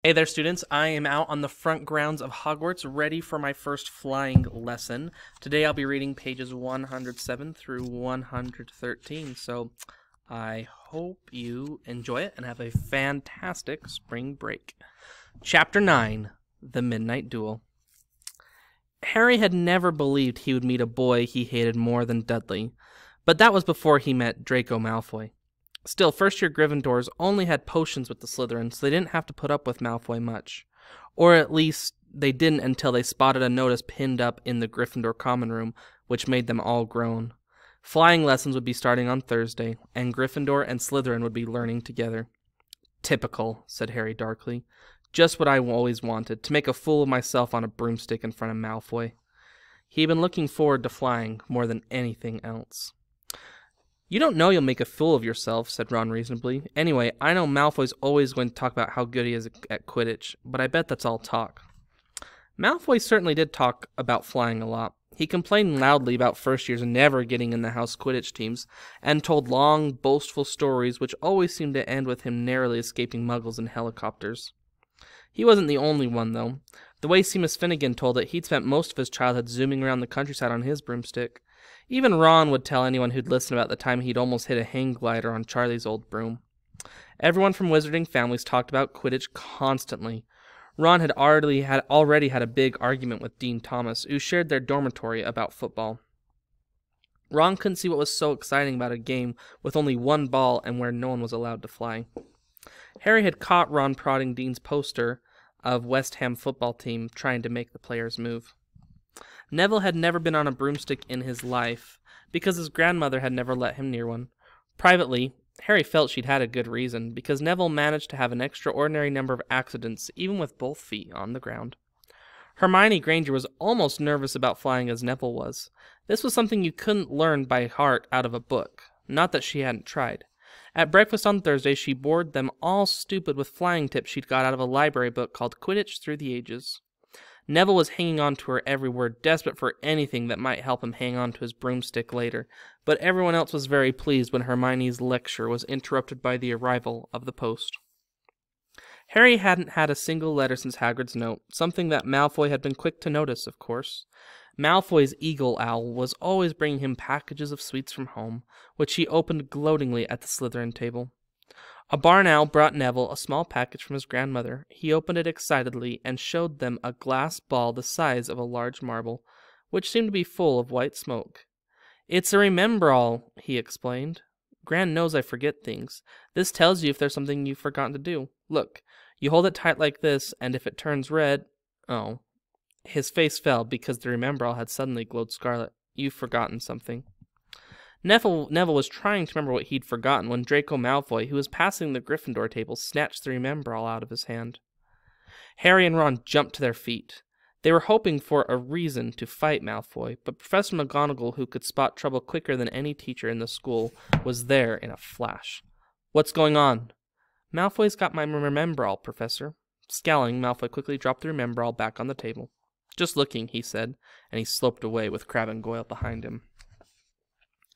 Hey there, students. I am out on the front grounds of Hogwarts, ready for my first flying lesson. Today I'll be reading pages 107 through 113, so I hope you enjoy it and have a fantastic spring break. Chapter 9, The Midnight Duel. Harry had never believed he would meet a boy he hated more than Dudley, but that was before he met Draco Malfoy. Still, first-year Gryffindors only had potions with the Slytherin, so they didn't have to put up with Malfoy much. Or at least, they didn't until they spotted a notice pinned up in the Gryffindor common room, which made them all groan. Flying lessons would be starting on Thursday, and Gryffindor and Slytherin would be learning together. Typical, said Harry darkly. Just what I always wanted, to make a fool of myself on a broomstick in front of Malfoy. He had been looking forward to flying more than anything else. You don't know you'll make a fool of yourself, said Ron reasonably. Anyway, I know Malfoy's always going to talk about how good he is at Quidditch, but I bet that's all talk. Malfoy certainly did talk about flying a lot. He complained loudly about first years never getting in the house Quidditch teams, and told long, boastful stories which always seemed to end with him narrowly escaping muggles in helicopters. He wasn't the only one, though. The way Seamus Finnegan told it, he'd spent most of his childhood zooming around the countryside on his broomstick. Even Ron would tell anyone who'd listen about the time he'd almost hit a hang glider on Charlie's old broom. Everyone from wizarding families talked about Quidditch constantly. Ron had already had a big argument with Dean Thomas, who shared their dormitory, about football. Ron couldn't see what was so exciting about a game with only one ball and where no one was allowed to fly. Harry had caught Ron prodding Dean's poster of West Ham football team, trying to make the players move. Neville had never been on a broomstick in his life, because his grandmother had never let him near one. Privately, Harry felt she'd had a good reason, because Neville managed to have an extraordinary number of accidents, even with both feet on the ground. Hermione Granger was almost nervous about flying as Neville was. This was something you couldn't learn by heart out of a book, not that she hadn't tried. At breakfast on Thursday, she bored them all stupid with flying tips she'd got out of a library book called Quidditch Through the Ages. Neville was hanging on to her every word, desperate for anything that might help him hang on to his broomstick later, but everyone else was very pleased when Hermione's lecture was interrupted by the arrival of the post. Harry hadn't had a single letter since Hagrid's note, something that Malfoy had been quick to notice, of course. Malfoy's eagle owl was always bringing him packages of sweets from home, which he opened gloatingly at the Slytherin table. A barn owl brought Neville a small package from his grandmother. He opened it excitedly and showed them a glass ball the size of a large marble, which seemed to be full of white smoke. "It's a Remembrall," he explained. "Gran knows I forget things. This tells you if there's something you've forgotten to do. Look, you hold it tight like this, and if it turns red—" Oh. His face fell because the Remembrall had suddenly glowed scarlet. "You've forgotten something." Neville was trying to remember what he'd forgotten when Draco Malfoy, who was passing the Gryffindor table, snatched the Remembrall out of his hand. Harry and Ron jumped to their feet. They were hoping for a reason to fight Malfoy, but Professor McGonagall, who could spot trouble quicker than any teacher in the school, was there in a flash. "What's going on?" "Malfoy's got my Remembrall, Professor." Scowling, Malfoy quickly dropped the Remembrall back on the table. "Just looking," he said, and he sloped away with Crabbe and Goyle behind him.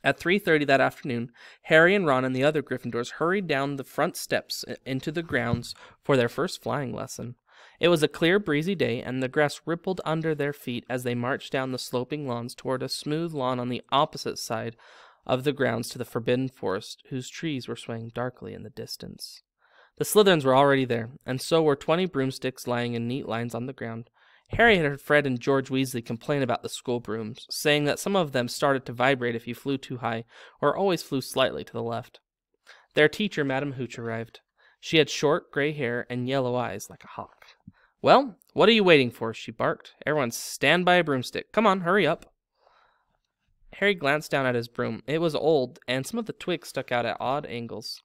At 3:30 that afternoon, Harry and Ron and the other Gryffindors hurried down the front steps into the grounds for their first flying lesson. It was a clear, breezy day, and the grass rippled under their feet as they marched down the sloping lawns toward a smooth lawn on the opposite side of the grounds to the Forbidden Forest, whose trees were swaying darkly in the distance. The Slytherins were already there, and so were 20 broomsticks lying in neat lines on the ground. Harry had heard Fred and George Weasley complain about the school brooms, saying that some of them started to vibrate if you flew too high, or always flew slightly to the left. Their teacher, Madam Hooch, arrived. She had short, gray hair and yellow eyes like a hawk. "Well, what are you waiting for?" she barked. "Everyone stand by a broomstick. Come on, hurry up." Harry glanced down at his broom. It was old, and some of the twigs stuck out at odd angles.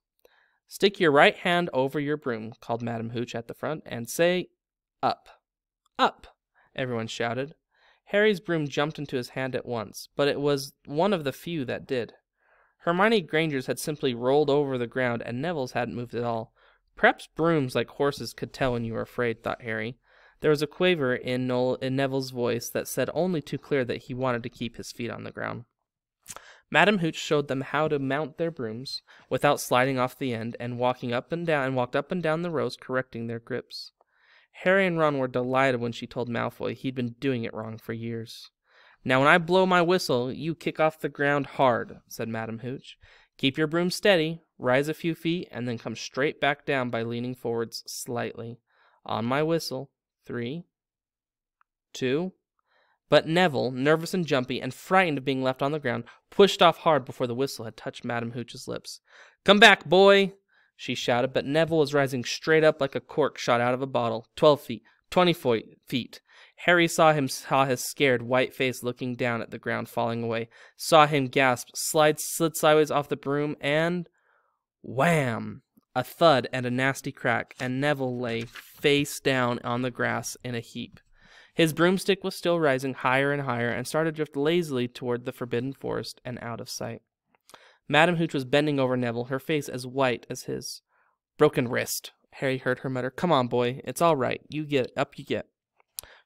"Stick your right hand over your broom," called Madam Hooch at the front, "and say, 'Up.'" "Up!" everyone shouted. Harry's broom jumped into his hand at once, but it was one of the few that did. Hermione Granger's had simply rolled over the ground, and Neville's hadn't moved at all. Perhaps brooms, like horses, could tell when you were afraid, thought Harry. There was a quaver in Neville's voice that said only too clear that he wanted to keep his feet on the ground. Madam Hooch showed them how to mount their brooms without sliding off the end, and walked up and down the rows, correcting their grips. Harry and Ron were delighted when she told Malfoy he'd been doing it wrong for years. "Now when I blow my whistle, you kick off the ground hard," said Madam Hooch. "Keep your broom steady, rise a few feet, and then come straight back down by leaning forwards slightly. On my whistle. 3, 2... But Neville, nervous and jumpy, and frightened of being left on the ground, pushed off hard before the whistle had touched Madam Hooch's lips. "Come back, boy!" she shouted, but Neville was rising straight up like a cork shot out of a bottle. 12 feet, 20 feet. Harry saw his scared, white face looking down at the ground falling away, saw him gasp, slid sideways off the broom, and... wham! A thud and a nasty crack, and Neville lay face down on the grass in a heap. His broomstick was still rising higher and higher, and started to drift lazily toward the forbidden forest and out of sight. Madam Hooch was bending over Neville, her face as white as his. "Broken wrist," Harry heard her mutter. "Come on, boy. It's all right. You get up you get."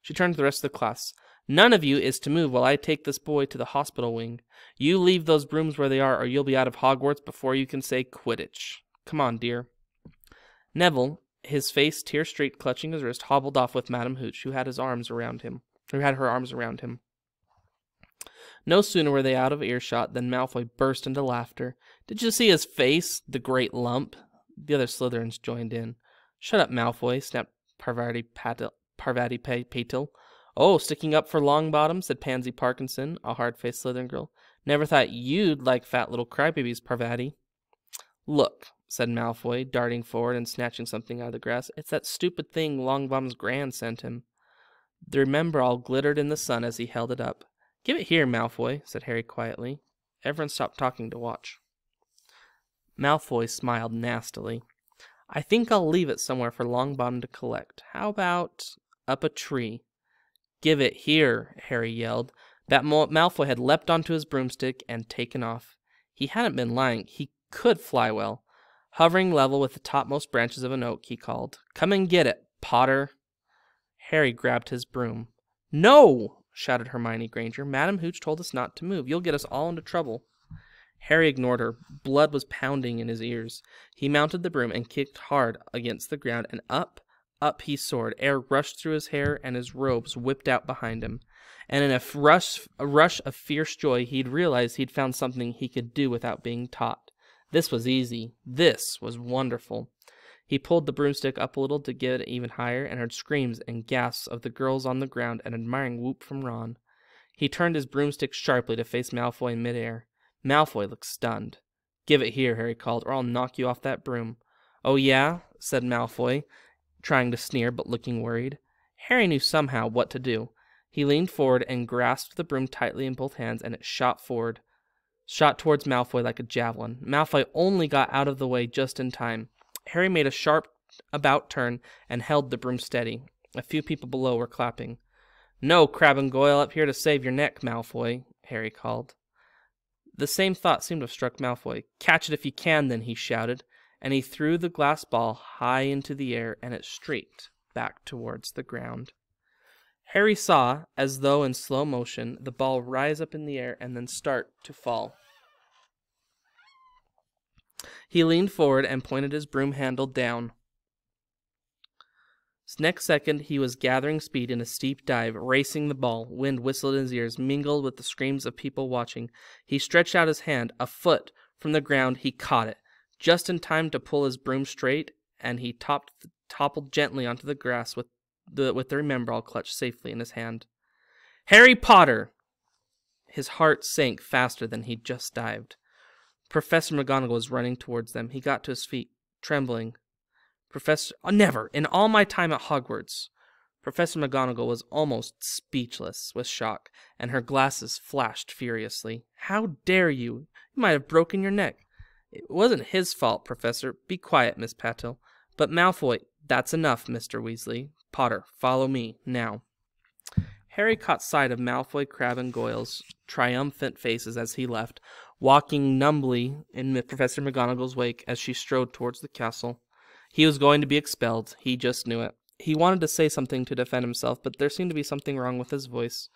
She turned to the rest of the class. "None of you is to move while I take this boy to the hospital wing. You leave those brooms where they are, or you'll be out of Hogwarts before you can say Quidditch. Come on, dear." Neville, his face tear-streaked, clutching his wrist, hobbled off with Madam Hooch, who had her arms around him. No sooner were they out of earshot than Malfoy burst into laughter. "Did you see his face, the great lump?" The other Slytherins joined in. "Shut up, Malfoy," snapped Parvati Patil. "Oh, sticking up for Longbottom," said Pansy Parkinson, a hard-faced Slytherin girl. "Never thought you'd like fat little crybabies, Parvati." "Look," said Malfoy, darting forward and snatching something out of the grass. "It's that stupid thing Longbottom's gran sent him." The remember all glittered in the sun as he held it up. "Give it here, Malfoy," said Harry quietly. Everyone stopped talking to watch. Malfoy smiled nastily. "I think I'll leave it somewhere for Longbottom to collect. How about up a tree?" "Give it here," Harry yelled. But Malfoy had leapt onto his broomstick and taken off. He hadn't been lying. He could fly well. Hovering level with the topmost branches of an oak, he called, "Come and get it, Potter." Harry grabbed his broom. "No!" shouted Hermione Granger. "Madam Hooch told us not to move. You'll get us all into trouble." Harry ignored her. Blood was pounding in his ears. He mounted the broom and kicked hard against the ground, and up he soared. Air rushed through his hair, and his robes whipped out behind him. And in a rush of fierce joy, he'd realized he'd found something he could do without being taught. This was easy. This was wonderful. He pulled the broomstick up a little to get it even higher, and heard screams and gasps of the girls on the ground, and an admiring whoop from Ron. He turned his broomstick sharply to face Malfoy in midair. Malfoy looked stunned. "Give it here," Harry called, "or I'll knock you off that broom." "Oh, yeah?" said Malfoy, trying to sneer, but looking worried. Harry knew somehow what to do. He leaned forward and grasped the broom tightly in both hands, and it shot towards Malfoy like a javelin. Malfoy only got out of the way just in time. Harry made a sharp about turn and held the broom steady. A few people below were clapping. "No Crabbe and Goyle up here to save your neck, Malfoy," Harry called. The same thought seemed to have struck Malfoy. "Catch it if you can, then," he shouted, and he threw the glass ball high into the air, and it streaked back towards the ground. Harry saw, as though in slow motion, the ball rise up in the air and then start to fall. He leaned forward and pointed his broom handle down. Next second, he was gathering speed in a steep dive, racing the ball. Wind whistled in his ears, mingled with the screams of people watching. He stretched out his hand. A foot from the ground, he caught it, just in time to pull his broom straight, and he toppled gently onto the grass with the remember all clutched safely in his hand. "Harry Potter!" His heart sank faster than he'd just dived. Professor McGonagall was running towards them. He got to his feet, trembling. Never, in all my time at Hogwarts. Professor McGonagall was almost speechless with shock, and her glasses flashed furiously. "How dare you? You might have broken your neck." "It wasn't his fault, Professor." "Be quiet, Miss Patil." "But Malfoy—" "That's enough, Mr. Weasley. Potter, follow me, now." Harry caught sight of Malfoy, Crabbe, and Goyle's triumphant faces as he left, walking numbly in Professor McGonagall's wake as she strode towards the castle. He was going to be expelled. He just knew it. He wanted to say something to defend himself, but there seemed to be something wrong with his voice.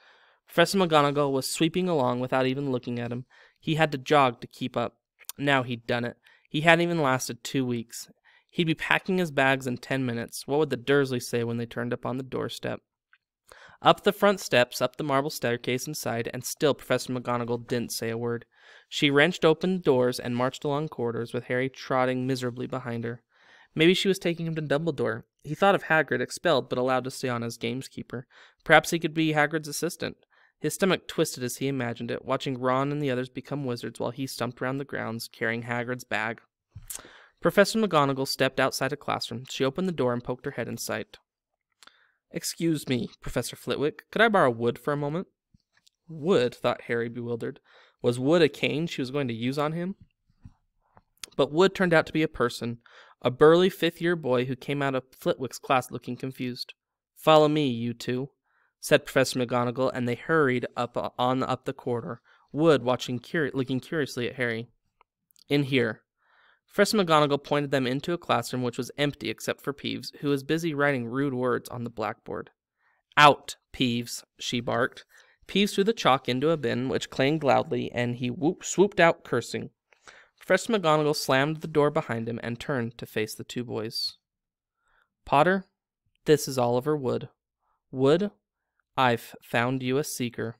Professor McGonagall was sweeping along without even looking at him. He had to jog to keep up. Now he'd done it. He hadn't even lasted 2 weeks. He'd be packing his bags in 10 minutes. What would the Dursleys say when they turned up on the doorstep? Up the front steps, up the marble staircase inside, and still Professor McGonagall didn't say a word. She wrenched open the doors and marched along corridors with Harry trotting miserably behind her. Maybe she was taking him to Dumbledore. He thought of Hagrid, expelled but allowed to stay on as gamekeeper. Perhaps he could be Hagrid's assistant. His stomach twisted as he imagined it, watching Ron and the others become wizards while he stumped around the grounds, carrying Hagrid's bag. Professor McGonagall stepped outside a classroom. She opened the door and poked her head in sight. "Excuse me, Professor Flitwick, could I borrow Wood for a moment?" Wood, thought Harry, bewildered. Was Wood a cane she was going to use on him? But Wood turned out to be a person, a burly fifth-year boy who came out of Flitwick's class looking confused. "Follow me, you two," said Professor McGonagall, and they hurried up the corridor, Wood looking curiously at Harry. "In here." Professor McGonagall pointed them into a classroom which was empty except for Peeves, who was busy writing rude words on the blackboard. "Out, Peeves," she barked. Peeves threw the chalk into a bin, which clanged loudly, and he swooped out cursing. Professor McGonagall slammed the door behind him and turned to face the two boys. "Potter, this is Oliver Wood. Wood, I've found you a seeker."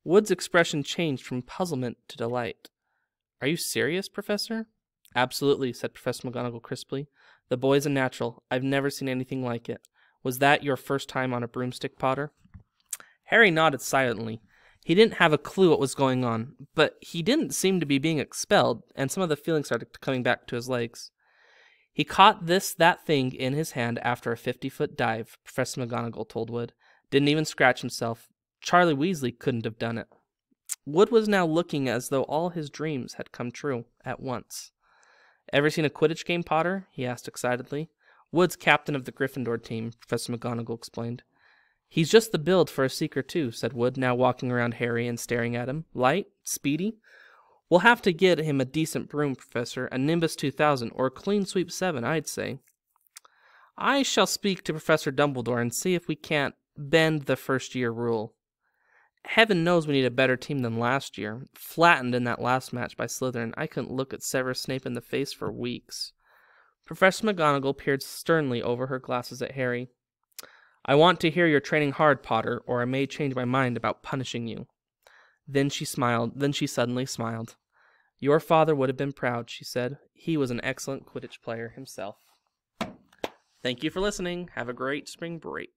Wood's expression changed from puzzlement to delight. "Are you serious, Professor?" "Absolutely," said Professor McGonagall crisply. "The boy's a natural. I've never seen anything like it. Was that your first time on a broomstick, Potter?" Harry nodded silently. He didn't have a clue what was going on, but he didn't seem to be being expelled, and some of the feeling started coming back to his legs. "He caught that thing in his hand after a 50-foot dive," Professor McGonagall told Wood. "Didn't even scratch himself. Charlie Weasley couldn't have done it." Wood was now looking as though all his dreams had come true at once. "Ever seen a Quidditch game, Potter?" he asked excitedly. "Wood's captain of the Gryffindor team," Professor McGonagall explained. "He's just the build for a seeker, too," said Wood, now walking around Harry and staring at him. "Light, speedy. We'll have to get him a decent broom, Professor, a Nimbus 2000, or a Clean Sweep 7, I'd say." "I shall speak to Professor Dumbledore and see if we can't bend the first-year rule. Heaven knows we need a better team than last year. Flattened in that last match by Slytherin, I couldn't look at Severus Snape in the face for weeks." Professor McGonagall peered sternly over her glasses at Harry. "I want to hear you're training hard, Potter, or I may change my mind about punishing you." Then she suddenly smiled. "Your father would have been proud," she said. "He was an excellent Quidditch player himself." Thank you for listening. Have a great spring break.